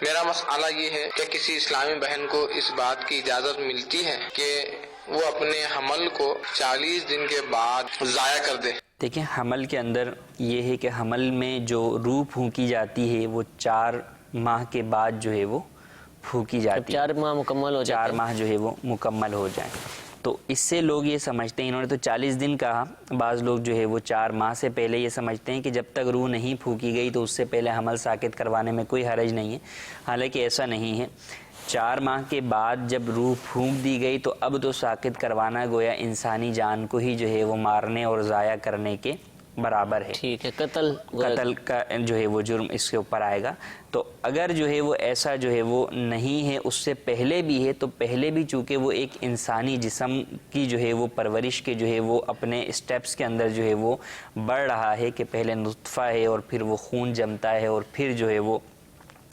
میرا مسئلہ یہ ہے کہ کسی اسلامی بہن کو اس بات کی اجازت ملتی ہے کہ وہ اپنے حمل کو 40 دن کے بعد ضائع کر دے؟ دیکھیں، حمل کے اندر یہ ہے کہ حمل میں جو روح پھونکی جاتی ہے وہ 4 ماہ کے بعد جو ہے وہ پھونکی جاتی ہے. 4 ماہ مکمل ہو جائے، 4 ماہ جو ہے وہ مکمل ہو جائیں. تو اس سے لوگ یہ سمجھتے ہیں، انہوں نے تو 40 دن کہا، بعض لوگ جو ہے وہ 4 ماہ سے پہلے یہ سمجھتے ہیں کہ جب تک روح نہیں پھونکی گئی تو اس سے پہلے حمل ساقط کروانے میں کوئی حرج نہیں ہے. حالانکہ ایسا نہیں ہے. 4 ماہ کے بعد جب روح پھونک دی گئی تو اب تو ساقط کروانا گویا انسانی جان کو ہی جو ہے وہ مارنے اور ضائع کرنے کے برابر ہے. ٹھیک ہے، قتل کا جو ہے وہ جرم اس کے اوپر آئے گا. تو اگر جو ہے وہ ایسا جو ہے وہ نہیں ہے، اس سے پہلے بھی ہے، تو پہلے بھی چونکہ وہ ایک انسانی جسم کی جو ہے وہ پرورش کے جو ہے وہ اپنے اسٹیپس کے اندر جو ہے وہ بڑھ رہا ہے کہ پہلے نطفہ ہے اور پھر وہ خون جمتا ہے اور پھر جو ہے وہ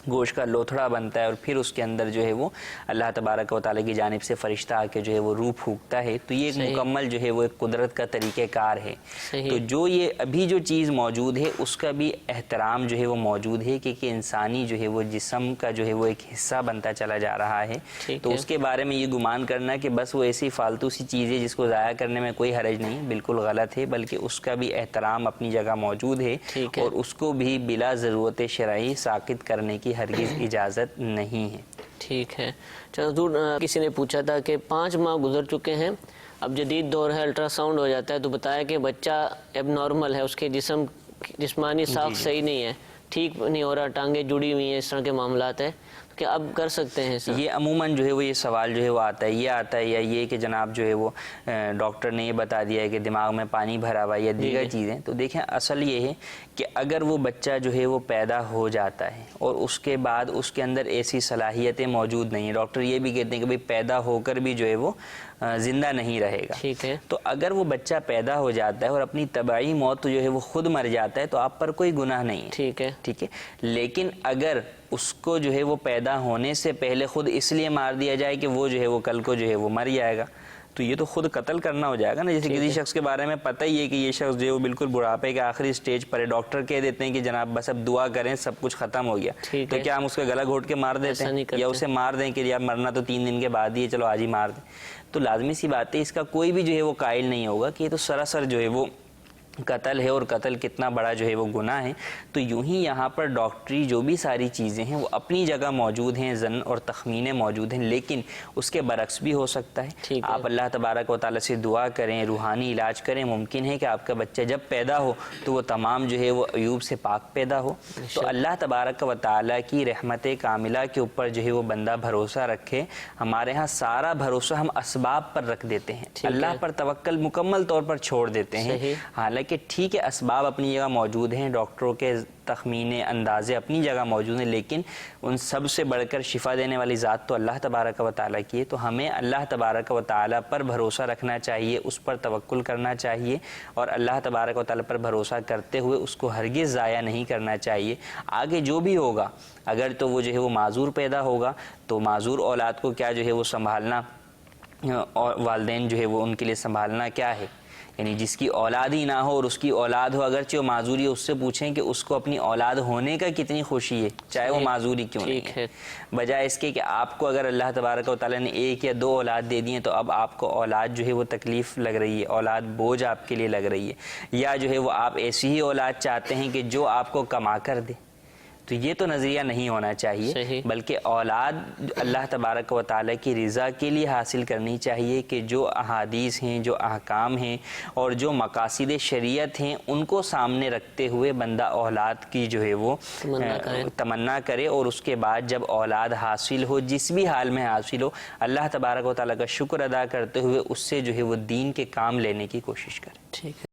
گوشت کا لوتھڑا بنتا ہے اور پھر اس کے اندر جو ہے وہ اللہ تبارک و تعالیٰ کی جانب سے فرشتہ آ کے جو ہے وہ روح پھونکتا ہے. تو یہ ایک مکمل جو ہے وہ ایک قدرت کا طریقہ کار ہے. تو جو یہ ابھی جو چیز موجود ہے اس کا بھی احترام جو ہے وہ موجود ہے کہ انسانی جو ہے وہ جسم کا جو ہے وہ ایک حصہ بنتا چلا جا رہا ہے. تو اس کے بارے میں یہ گمان کرنا کہ بس وہ ایسی فالتو سی چیز ہے جس کو ضائع کرنے میں کوئی حرج نہیں، بالکل غلط ہے. بلکہ اس کا بھی احترام اپنی جگہ موجود ہے اور اس کو بھی بلا ضرورت شرعی ساقط کرنے کی ہرگز اجازت نہیں ہے. ٹھیک ہے. چلو حضور، کسی نے پوچھا تھا کہ 5 ماہ گزر چکے ہیں، اب جدید دور ہے، الٹرا ساؤنڈ ہو جاتا ہے تو بتایا کہ بچہ اب نارمل ہے، اس کے جسمانی ساخت صحیح نہیں ہے، ٹھیک نہیں ہو رہا، ٹانگیں جڑی ہوئی ہیں، اس طرح کے معاملات ہیں، کہ اب کر سکتے ہیں سر؟ یہ عموماً جو ہے وہ یہ سوال جو ہے وہ آتا ہے یا یہ کہ جناب جو ہے وہ ڈاکٹر نے یہ بتا دیا ہے کہ دماغ میں پانی بھرا ہوا ہے یا دیگر چیزیں. تو دیکھیں، اصل یہ ہے کہ اگر وہ بچہ جو ہے وہ پیدا ہو جاتا ہے اور اس کے بعد اس کے اندر ایسی صلاحیتیں موجود نہیں ہیں، ڈاکٹر یہ بھی کہتے ہیں کہ بھئی پیدا ہو کر بھی جو ہے وہ زندہ نہیں رہے گا. ٹھیک ہے. تو اگر وہ بچہ پیدا ہو جاتا ہے اور اپنی طبعی موت جو ہے وہ خود مر جاتا ہے تو آپ پر کوئی گناہ نہیں ہے. ٹھیک ہے. ٹھیک ہے. لیکن اگر اس کو جو ہے وہ پیدا ہونے سے پہلے خود اس لیے مار دیا جائے کہ وہ جو ہے وہ کل کو جو ہے وہ مر جائے گا، تو یہ تو خود قتل کرنا ہو جائے گا نا. جیسے کسی شخص کے بارے میں پتہ ہی ہے کہ یہ شخص جو ہے وہ بالکل بڑھاپے کے آخری سٹیج پر ہے، ڈاکٹر کہہ دیتے ہیں کہ جناب بس اب دعا کریں سب کچھ ختم ہو گیا، تو کیا ہم اس کا گلا گھونٹ کے مار دیتے ہیں یا اسے مار دیں کہ یار مرنا تو 3 دن کے بعد ہی ہے، چلو آج ہی مار دیں؟ تو لازمی سی بات ہے اس کا کوئی بھی جو ہے وہ قائل نہیں ہوگا کہ یہ تو سراسر جو ہے وہ قتل ہے اور قتل کتنا بڑا جو ہے وہ گناہ ہے. تو یوں ہی یہاں پر ڈاکٹری جو بھی ساری چیزیں ہیں وہ اپنی جگہ موجود ہیں، ظن اور تخمینے موجود ہیں، لیکن اس کے برعکس بھی ہو سکتا ہے. آپ اللہ تبارک و تعالیٰ سے دعا کریں، روحانی علاج کریں، ممکن ہے کہ آپ کا بچہ جب پیدا ہو تو وہ تمام جو ہے وہ عیوب سے پاک پیدا ہو. تو اللہ تبارک و تعالیٰ کی رحمت کاملہ کے اوپر جو ہے وہ بندہ بھروسہ رکھے. ہمارے ہاں سارا بھروسہ ہم اسباب پر رکھ دیتے ہیں، اللہ پر توکل مکمل طور پر چھوڑ دیتے ہیں. حالانکہ کہ ٹھیک ہے اسباب اپنی جگہ موجود ہیں، ڈاکٹروں کے تخمینے اندازے اپنی جگہ موجود ہیں، لیکن ان سب سے بڑھ کر شفا دینے والی ذات تو اللہ تبارک و تعالیٰ کی ہے. تو ہمیں اللہ تبارک و تعالیٰ پر بھروسہ رکھنا چاہیے، اس پر توکل کرنا چاہیے اور اللہ تبارک و تعالیٰ پر بھروسہ کرتے ہوئے اس کو ہرگز ضائع نہیں کرنا چاہیے. آگے جو بھی ہوگا، اگر تو وہ جو ہے وہ معذور پیدا ہوگا تو معذور اولاد کو کیا جو ہے وہ سنبھالنا، اور والدین جو ہے وہ ان کے لیے سنبھالنا کیا ہے. یعنی جس کی اولاد ہی نہ ہو اور اس کی اولاد ہو، اگرچہ وہ معذوری، اس سے پوچھیں کہ اس کو اپنی اولاد ہونے کا کتنی خوشی ہے، چاہے وہ معذوری کیوں نہیں ہے. بجائے اس کے کہ آپ کو اگر اللہ تبارک و تعالیٰ نے 1 یا 2 اولاد دے دی ہیں تو اب آپ کو اولاد جو ہے وہ تکلیف لگ رہی ہے، اولاد بوجھ آپ کے لیے لگ رہی ہے، یا جو ہے وہ آپ ایسی ہی اولاد چاہتے ہیں کہ جو آپ کو کما کر دے. تو یہ تو نظریہ نہیں ہونا چاہیے، بلکہ اولاد اللہ تبارک و تعالیٰ کی رضا کے لیے حاصل کرنی چاہیے کہ جو احادیث ہیں، جو احکام ہیں اور جو مقاصد شریعت ہیں ان کو سامنے رکھتے ہوئے بندہ اولاد کی جو ہے وہ تمنا کرے، اور اس کے بعد جب اولاد حاصل ہو، جس بھی حال میں حاصل ہو، اللہ تبارک و تعالیٰ کا شکر ادا کرتے ہوئے اس سے جو ہے وہ دین کے کام لینے کی کوشش کرے. ٹھیک ہے.